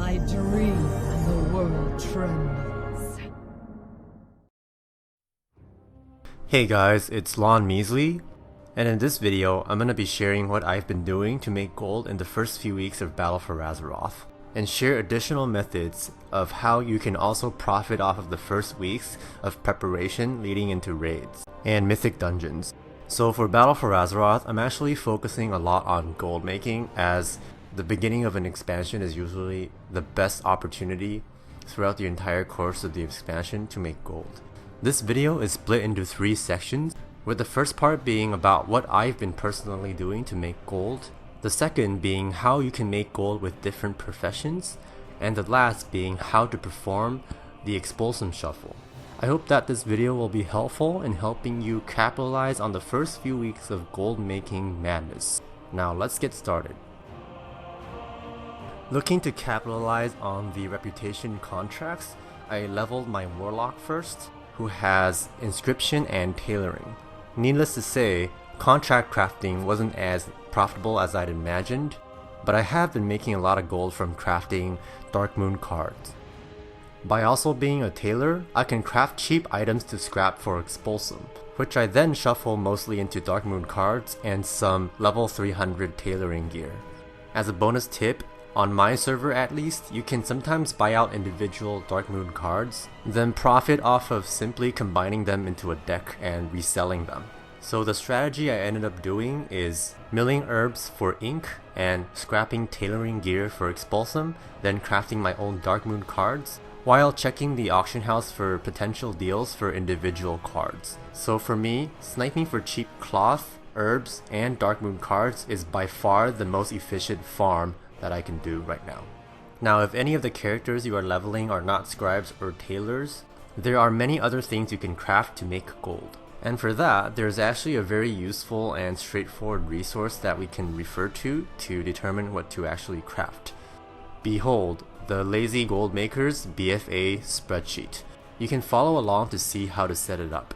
I dream and the world trembles. Hey guys, it's Lon Measley, and in this video I'm going to be sharing what I've been doing to make gold in the first few weeks of Battle for Azeroth, and share additional methods of how you can also profit off of the first weeks of preparation leading into raids and mythic dungeons. So for Battle for Azeroth, I'm actually focusing a lot on gold making, as the beginning of an expansion is usually the best opportunity throughout the entire course of the expansion to make gold. This video is split into 3 sections, with the first part being about what I've been personally doing to make gold, the second being how you can make gold with different professions, and the last being how to perform the Expulsom shuffle. I hope that this video will be helpful in helping you capitalize on the first few weeks of gold making madness. Now let's get started. Looking to capitalize on the reputation contracts, I leveled my warlock first, who has inscription and tailoring. Needless to say, contract crafting wasn't as profitable as I'd imagined, but I have been making a lot of gold from crafting Dark Moon cards. By also being a tailor, I can craft cheap items to scrap for Expulsom, which I then shuffle mostly into Dark Moon cards and some level 300 tailoring gear. As a bonus tip, on my server at least, you can sometimes buy out individual Dark Moon cards, then profit off of simply combining them into a deck and reselling them. So the strategy I ended up doing is milling herbs for ink and scrapping tailoring gear for Expulsom, then crafting my own Dark Moon cards, while checking the auction house for potential deals for individual cards. So for me, sniping for cheap cloth, herbs, and Dark Moon cards is by far the most efficient farm that I can do right now. Now, if any of the characters you are leveling are not scribes or tailors, there are many other things you can craft to make gold. And for that, there's actually a very useful and straightforward resource that we can refer to determine what to actually craft. Behold, the Lazy Goldmaker's BFA spreadsheet. You can follow along to see how to set it up.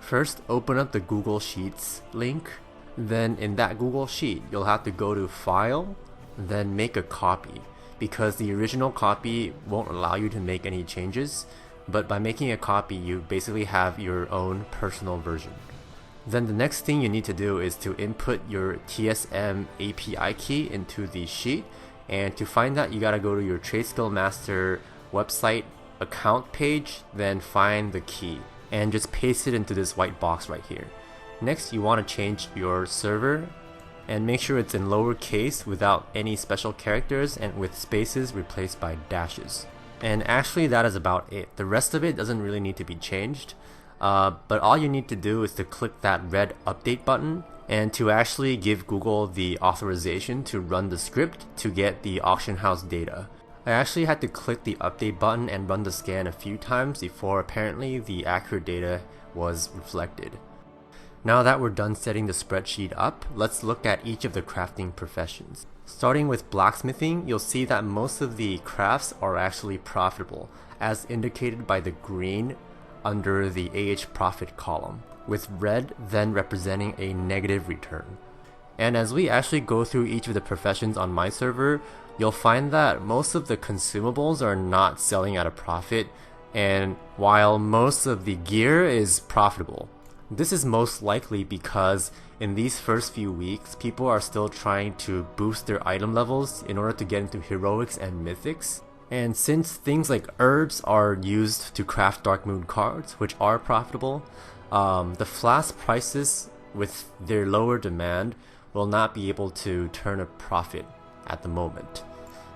First, open up the Google Sheets link. Then in that Google Sheet, you'll have to go to File, then make a copy, because the original copy won't allow you to make any changes, but by making a copy you basically have your own personal version. Then the next thing you need to do is to input your TSM API key into the sheet, and to find that you gotta go to your Trade Skill Master website account page, then find the key and just paste it into this white box right here. Next, you want to change your server and make sure it's in lowercase without any special characters and with spaces replaced by dashes. And actually that is about it. The rest of it doesn't really need to be changed, but all you need to do is to click that red update button and to actually give Google the authorization to run the script to get the auction house data. I actually had to click the update button and run the scan a few times before apparently the accurate data was reflected. Now that we're done setting the spreadsheet up, let's look at each of the crafting professions. Starting with blacksmithing, you'll see that most of the crafts are actually profitable, as indicated by the green under the AH profit column, with red then representing a negative return. And as we actually go through each of the professions on my server, you'll find that most of the consumables are not selling at a profit, and while most of the gear is profitable. This is most likely because in these first few weeks, people are still trying to boost their item levels in order to get into Heroics and Mythics. And since things like herbs are used to craft Dark Moon cards, which are profitable, the flask prices with their lower demand will not be able to turn a profit at the moment.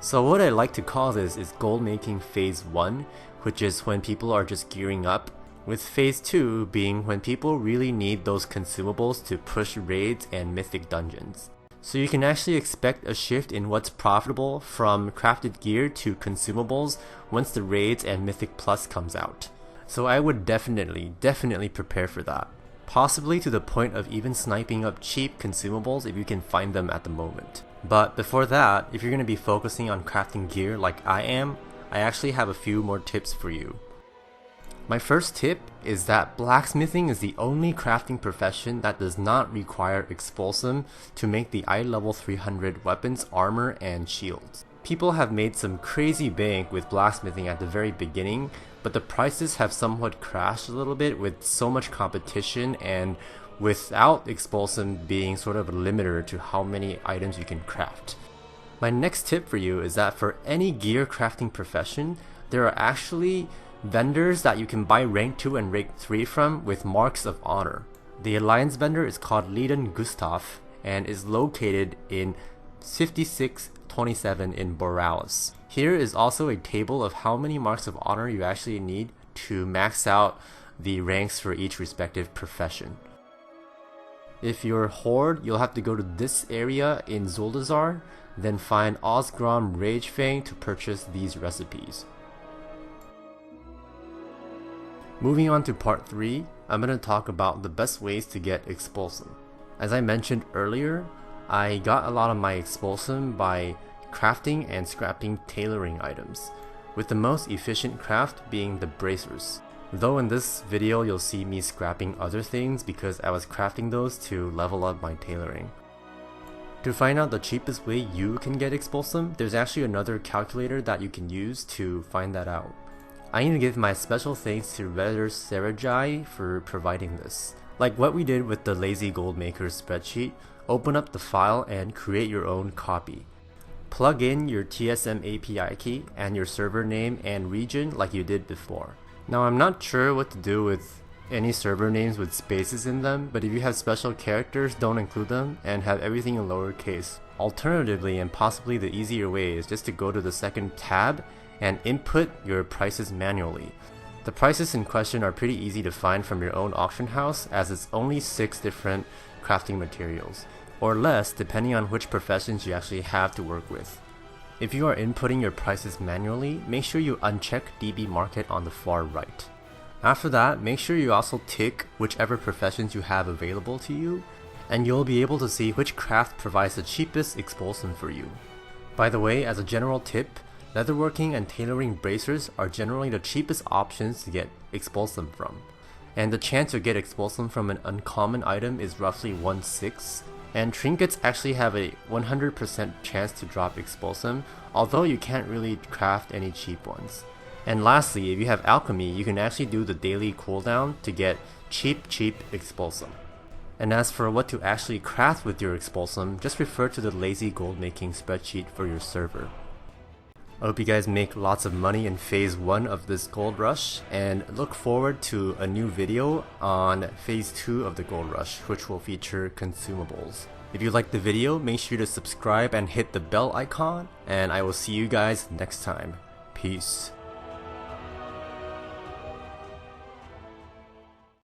So what I like to call this is gold making phase 1, which is when people are just gearing up, with phase 2 being when people really need those consumables to push raids and mythic dungeons. So you can actually expect a shift in what's profitable from crafted gear to consumables once the raids and mythic plus comes out. So I would definitely prepare for that. Possibly to the point of even sniping up cheap consumables if you can find them at the moment. But before that, if you're going to be focusing on crafting gear like I am, I actually have a few more tips for you. My first tip is that blacksmithing is the only crafting profession that does not require Expulsom to make the ilevel 300 weapons, armor, and shields. People have made some crazy bank with blacksmithing at the very beginning, but the prices have somewhat crashed a little bit with so much competition and without Expulsom being sort of a limiter to how many items you can craft. My next tip for you is that for any gear crafting profession, there are actually vendors that you can buy rank 2 and rank 3 from with marks of honor. The alliance vendor is called Liden Gustav and is located in 5627 in Borealis. Here is also a table of how many marks of honor you actually need to max out the ranks for each respective profession. If you're Horde, you'll have to go to this area in Zuldazar, then find Osgrom Ragefang to purchase these recipes. Moving on to part 3, I'm going to talk about the best ways to get Expulsom. As I mentioned earlier, I got a lot of my Expulsom by crafting and scrapping tailoring items, with the most efficient craft being the bracers. Though in this video you'll see me scrapping other things because I was crafting those to level up my tailoring. To find out the cheapest way you can get Expulsom, there's actually another calculator that you can use to find that out. I need to give my special thanks to Redditor Sarajai for providing this. Like what we did with the lazy Goldmaker spreadsheet, open up the file and create your own copy. Plug in your TSM API key and your server name and region like you did before. Now I'm not sure what to do with any server names with spaces in them, but if you have special characters, don't include them and have everything in lowercase. Alternatively, and possibly the easier way, is just to go to the second tab and input your prices manually. The prices in question are pretty easy to find from your own auction house, as it's only 6 different crafting materials, or less depending on which professions you actually have to work with. If you are inputting your prices manually, make sure you uncheck DB Market on the far right. After that, make sure you also tick whichever professions you have available to you, and you'll be able to see which craft provides the cheapest Expulsom for you. By the way, as a general tip, leatherworking and tailoring bracers are generally the cheapest options to get Expulsom from, and the chance to get Expulsom from an uncommon item is roughly 1/6. And trinkets actually have a 100% chance to drop Expulsom, although you can't really craft any cheap ones. And lastly, if you have alchemy, you can actually do the daily cooldown to get cheap Expulsom. And as for what to actually craft with your Expulsom, just refer to the lazy gold making spreadsheet for your server. I hope you guys make lots of money in phase 1 of this gold rush, and look forward to a new video on phase 2 of the gold rush, which will feature consumables. If you liked the video, make sure to subscribe and hit the bell icon, and I will see you guys next time. Peace.